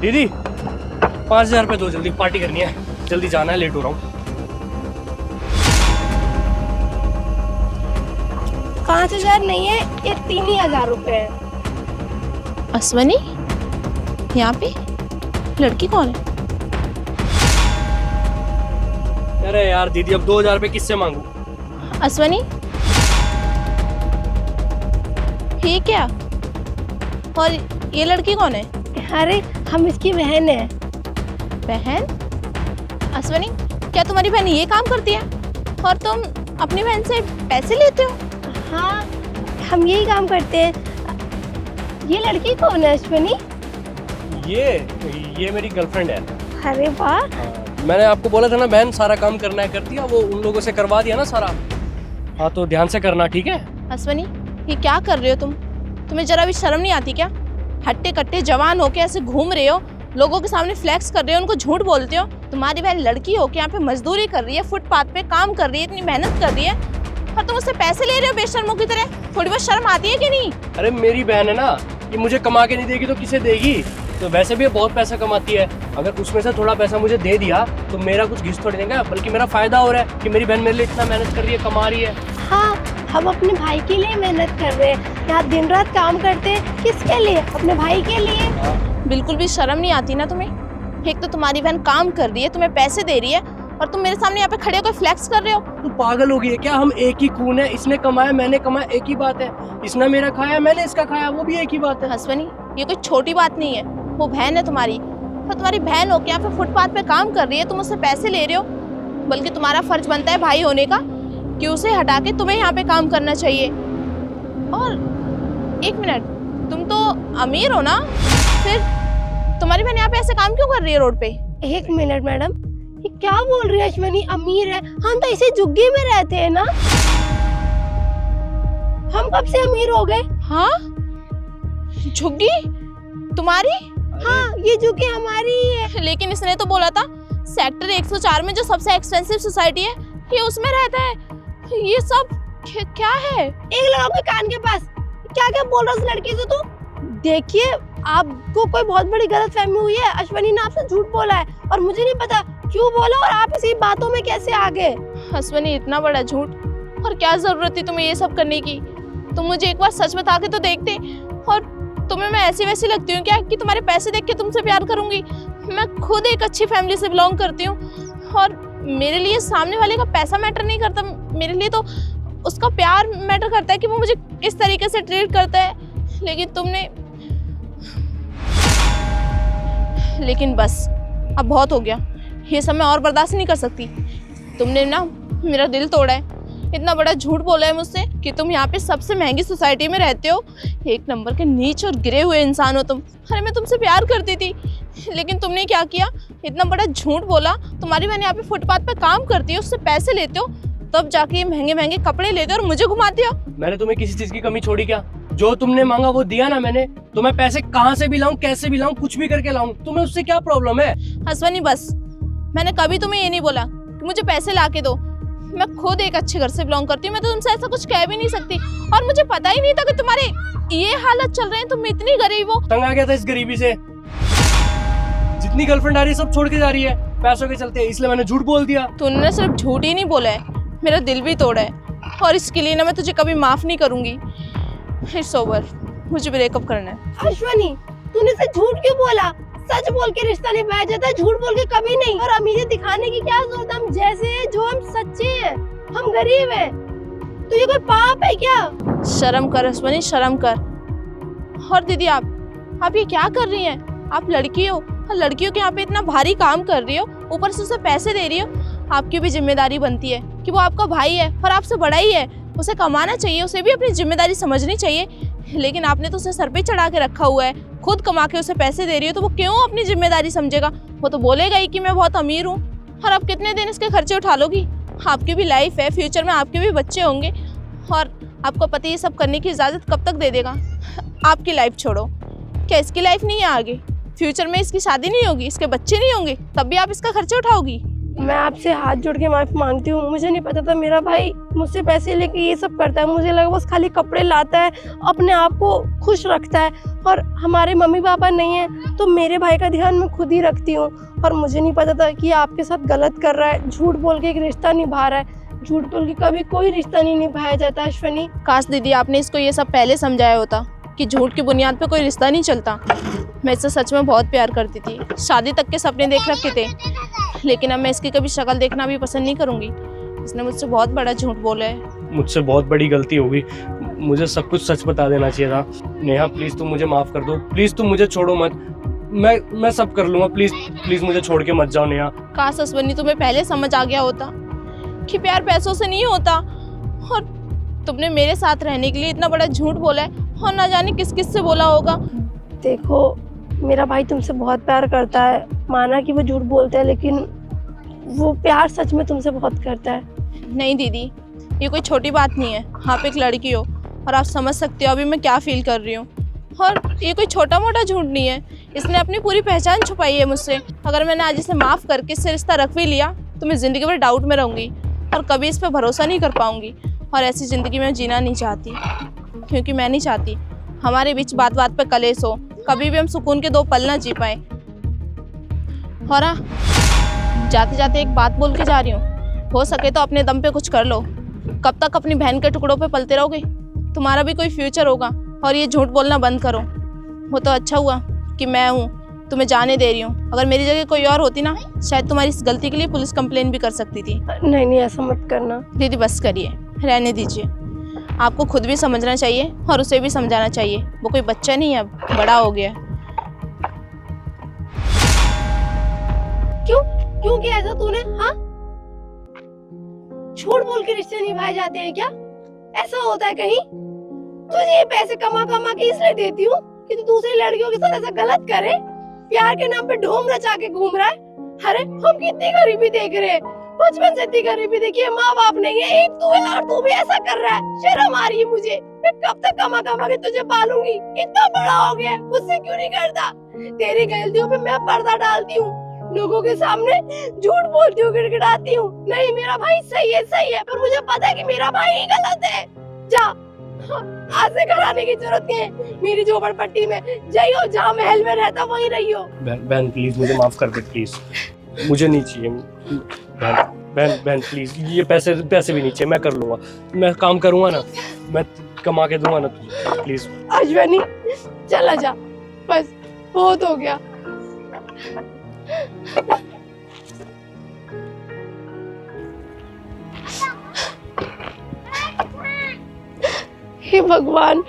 दीदी 5,000 रुपये दो, जल्दी पार्टी करनी है, जल्दी जाना है, लेट हो रहा हूँ। 5,000 नहीं है, ये 3,000 रुपए है। अश्वनी, यहाँ पे लड़की कौन है? अरे यार दीदी, अब 2,000 रुपये किससे मांगू? अश्वनी, ये क्या? और ये लड़की कौन है? अरे हम इसकी बहन है। बहन? अश्वनी, क्या तुम्हारी बहन ये काम करती है और तुम अपनी बहन से पैसे लेते हो? हाँ, हम यही काम करते हैं। ये लड़की कौन है अश्वनी? ये मेरी गर्लफ्रेंड है। अरे वाह, मैंने आपको बोला था ना बहन, सारा काम करना है, कर दिया, वो उन लोगों से करवा दिया ना सारा। हाँ तो ध्यान से करना, ठीक है? अश्वनी, ये क्या कर रहे हो तुम? तुम्हें जरा भी शर्म नहीं आती क्या? हट्टे कट्टे जवान होके ऐसे घूम रहे हो, लोगों के सामने फ्लेक्स कर रहे हो, उनको झूठ बोलते हो। तुम्हारी बहन लड़की होके यहाँ पे मजदूरी कर रही है, फुटपाथ पे काम कर रही है, इतनी मेहनत कर रही है, और तुम उससे पैसे ले रहे हो बेशर्मों की तरह। थोड़ी बहुत शर्म आती है कि नहीं? अरे मेरी बहन है ना, ये मुझे कमा के नहीं देगी तो किसे देगी? तो वैसे भी ये बहुत पैसा कमाती है, अगर उसमें से थोड़ा पैसा मुझे दे दिया तो मेरा कुछ घिस थोड़ी देगा, बल्कि मेरा फायदा हो रहा है कि मेरी बहन मेरे लिए इतना मेहनत कर रही है, कमा रही है। हाँ, हम अपने भाई के लिए मेहनत कर रहे हैं, यहाँ दिन रात काम करते हैं। किसके लिए? अपने भाई के लिए। बिल्कुल भी शर्म नहीं आती ना तुम्हें? एक तो तुम्हारी बहन काम कर रही है, तुम्हें पैसे दे रही है, और तुम मेरे सामने यहाँ पे खड़े होकर फ्लेक्स कर रहे हो। तू पागल हो गई है क्या? हम एक ही खून है, इसने कमाया मैंने कमाया, एक ही बात है। इसने मेरा खाया मैंने इसका खाया, वो भी एक ही बात है। अश्वनी, ये कोई छोटी बात नहीं है, वो बहन है तुम्हारी, और तुम्हारी बहन होके यहाँ पे फुटपाथ पे काम कर रही है, तुम उससे पैसे ले रहे हो। बल्कि तुम्हारा फर्ज बनता है भाई होने का कि उसे हटा के तुम्हें यहाँ पे काम करना चाहिए। और एक मिनट, तुम तो अमीर हो ना, फिर तुम्हारी बहन यहाँ पे ऐसे काम क्यों कर रही है रोड पे? एक मिनट मैडम, ये क्या बोल रही है अश्वनी? अमीर है? हम तो इसे झुग्गी में रहते हैं ना। हम कब से अमीर हो गए? हाँ, झुग्गी तुम्हारी? हाँ, ये झुग्गी हमारी ही है। लेकिन इसने तो बोला था सेक्टर 104 में जो सबसे एक्सपेंसिव सोसाइटी है, ये उसमें रहता है। ये सब क्या है? एक लगाओ के कान के पास। क्या क्या बोल रहा है उस लड़की से तू? देखिए, आपको कोई बहुत बड़ी गलतफहमी हुई है। अश्वनी ने आपसे झूठ बोला है और मुझे नहीं पता क्यों बोला, और आप इसी बातों में कैसे आ गए? अश्वनी, इतना बड़ा झूठ, और क्या जरूरत थी तुम्हें ये सब करने की? तुम मुझे एक बार सच बता के तो देखते। और तुम्हें मैं ऐसी वैसी लगती हूँ क्या कि तुम्हारे पैसे देख के तुमसे प्यार करूंगी? मैं खुद एक अच्छी फैमिली से बिलोंग करती हूँ, और मेरे लिए सामने वाले का पैसा मैटर नहीं करता, मेरे लिए तो उसका प्यार मैटर करता है कि वो मुझे इस तरीके से ट्रीट करता है। लेकिन बस, अब बहुत हो गया, ये सब मैं और बर्दाश्त नहीं कर सकती। तुमने ना मेरा दिल तोड़ा है, इतना बड़ा झूठ बोला है मुझसे कि तुम यहाँ पे सबसे महंगी सोसाइटी में रहते हो, एक नंबर के नीच और गिरे हुए इंसान हो तुम। अरे मैं तुमसे प्यार करती थी, लेकिन तुमने क्या किया? इतना बड़ा झूठ बोला। तुम्हारी बहन यहाँ पे फुटपाथ पे काम करती है, उससे पैसे लेते हो, तब जाके ये महंगे महंगे कपड़े लेते हो और मुझे घुमाते हो। मैंने तुम्हें किसी चीज की कमी छोड़ी क्या? जो तुमने मांगा वो दिया ना मैंने। तो मैं पैसे कहाँ से भी लाऊं, कैसे भी लाऊं, कुछ भी करके लाऊं, तुम्हें उससे क्या प्रॉब्लम है? अश्वनी, बस, मैंने कभी तुम्हें ये नहीं बोला कि मुझे पैसे ला के दो। मैं खुद एक अच्छे घर से बिलोंग करती हूँ, मैं तो तुमसे ऐसा कुछ कह भी नहीं सकती, और मुझे पता ही नहीं था कि तुम्हारे ये हालत चल रहे हैं, तुम इतनी गरीब हो। तंग आ गया था इस गरीबी से। जितनी गर्लफ्रेंड आ रही है सब छोड़ के जा रही है पैसों के चलते, इसलिए मैंने झूठ बोल दिया। तूने सिर्फ झूठ ही नहीं बोला है, मेरा दिल भी तोड़ा है, और इसके लिए ना मैं तुझे कभी माफ नहीं करूंगी। इट्स ओवर, मुझे ब्रेकअप करना है। अश्वनी, तूने से झूठ क्यों बोला? सच बोल के रिश्ता निभाया जाता है, झूठ बोल के कभी नहीं। और अमीरी दिखाने की क्या जरूरत? हम जैसे हैं, जो हम सच्चे हैं, हम गरीब हैं, तो ये कोई पाप है क्या? शर्म कर अश्वनी, शर्म कर। और दीदी, आप ये क्या कर रही हैं? आप लड़की हो, और लड़कियों के यहाँ पे इतना भारी काम कर रही हो, ऊपर से उसे पैसे दे रही हो। आपकी भी जिम्मेदारी बनती है कि वो आपका भाई है और आपसे बड़ा ही है, उसे कमाना चाहिए, उसे भी अपनी जिम्मेदारी समझनी चाहिए। लेकिन आपने तो उसे सर पे चढ़ा के रखा हुआ है, खुद कमा के उसे पैसे दे रही हो, तो वो क्यों अपनी जिम्मेदारी समझेगा? वो तो बोलेगा ही कि मैं बहुत अमीर हूँ। और आप कितने दिन इसके खर्चे उठा लोगी? आपकी भी लाइफ है, फ्यूचर में आपके भी बच्चे होंगे, और आपका पति ये सब करने की इजाज़त कब तक दे देगा? आपकी लाइफ छोड़ो, क्या इसकी लाइफ नहीं है आगे? फ्यूचर में इसकी शादी नहीं होगी, इसके बच्चे नहीं होंगे, तब भी आप इसका खर्चा उठाओगी? मैं आपसे हाथ जोड़ के माफी मांगती हूँ। मुझे नहीं पता था मेरा भाई मुझसे पैसे लेके ये सब करता है। मुझे लगा बस खाली कपड़े लाता है, अपने आप को खुश रखता है, और हमारे मम्मी पापा नहीं है तो मेरे भाई का ध्यान मैं खुद ही रखती हूँ। और मुझे नहीं पता था कि आपके साथ गलत कर रहा है, झूठ बोल के एक रिश्ता निभा रहा है। झूठ बोल के कभी कोई रिश्ता नहीं निभाया जाता अश्वनी। काश दीदी आपने इसको ये सब पहले समझाया होता कि झूठ की बुनियाद पे कोई रिश्ता नहीं चलता। मैं इससे सच में बहुत प्यार करती थी, शादी तक के सपने देख रखे थे, लेकिन अब मैं इसकी कभी शक्ल देखना भी पसंद नहीं करूँगी। इसने मुझसे बहुत बड़ा झूठ बोला है। मुझसे बहुत बड़ी गलती हो गई, मुझे सब कुछ सच बता देना चाहिए था। नेहा प्लीज़ तुम मुझे माफ़ कर दो, प्लीज़ तुम मुझे छोड़ो मत, मैं सब कर लूँगा, प्लीज़ प्लीज़ मुझे छोड़ के मत जाओ नेहा। काश अश्वनी तुम्हें पहले समझ आ गया होता कि प्यार पैसों से नहीं होता, और तुमने मेरे साथ रहने के लिए इतना बड़ा झूठ बोला है, और ना जाने किस किस से बोला होगा। देखो मेरा भाई तुमसे बहुत प्यार करता है, माना कि वो झूठ बोलता है, लेकिन वो प्यार सच में तुमसे बहुत करता है। नहीं दीदी, ये कोई छोटी बात नहीं है। आप एक लड़की हो और आप समझ सकते हो अभी मैं क्या फील कर रही हूँ, और ये कोई छोटा मोटा झूठ नहीं है। इसने अपनी पूरी पहचान छुपाई है मुझसे। अगर मैंने आज इसे माफ़ करके इससे रिश्ता रख भी लिया तो मैं ज़िंदगी भर डाउट में रहूँगी और कभी इस पर भरोसा नहीं कर पाऊँगी, और ऐसी ज़िंदगी में जीना नहीं चाहती, क्योंकि मैं नहीं चाहती हमारे बीच बात बात पर कलेश हो, कभी भी हम सुकून के 2 पल ना जी पाए। और हाँ, जाते जाते एक बात बोल के जा रही हूँ, हो सके तो अपने दम पे कुछ कर लो। कब तक अपनी बहन के टुकड़ों पे पलते रहोगे? तुम्हारा भी कोई फ्यूचर होगा, और ये झूठ बोलना बंद करो। वो तो अच्छा हुआ कि मैं हूँ, तुम्हें जाने दे रही हूँ। अगर मेरी जगह कोई और होती ना, शायद तुम्हारी इस गलती के लिए पुलिस कंप्लेन भी कर सकती थी। नहीं नहीं, ऐसा मत करना दीदी, बस करिए, रहने दीजिए। आपको खुद भी समझना चाहिए और उसे भी समझाना चाहिए। वो कोई बच्चा नहीं है, अब बड़ा हो गया। क्यों किया ऐसा तूने? हाँ, झूठ बोल के रिश्ते निभाए जाते हैं क्या? ऐसा होता है कहीं? तुझे ये पैसे कमा कमा के इसलिए देती हूँ कि तू दूसरी लड़कियों के साथ ऐसा गलत करे, प्यार के नाम पे ढोंग रचा के घूम रहा है। अरे हम कितनी गरीबी देख रहे हैं, बचपन से इतनी गरीबी देखी है, माँ बाप नहीं है, एक तू है और तू भी ऐसा कर रहा है। शर्म आ रही है मुझे। मैं कब तक कमा कमा के तुझे पालूंगी? इतना बड़ा हो गया, मुझसे क्यों नहीं करता? तेरी गलतियों पे मैं पर्दा डालती हूँ, लोगों के सामने झूठ बोलती हूँ, गिड़गिड़ाती हूँ। नहीं मेरा भाई सही है, पर मुझे पता है कि मेरा भाई ही गलत है। जा, आज से घर आने की जरूरत नहीं है। मेरी झोपड़पट्टी में जाइयो, जहाँ महल में रहता वहीं रहियो। बहन प्लीज मुझे माफ कर दे, प्लीज मुझे नहीं चाहिए। बहन प्लीज, ये पैसे भी नहीं चाहिए, मैं कर लूंगा, मैं काम करूंगा ना, मैं कमा के दूंगा ना तुझे, प्लीज। अश्वनी चला जा, बस बहुत हो गया। हे भगवान,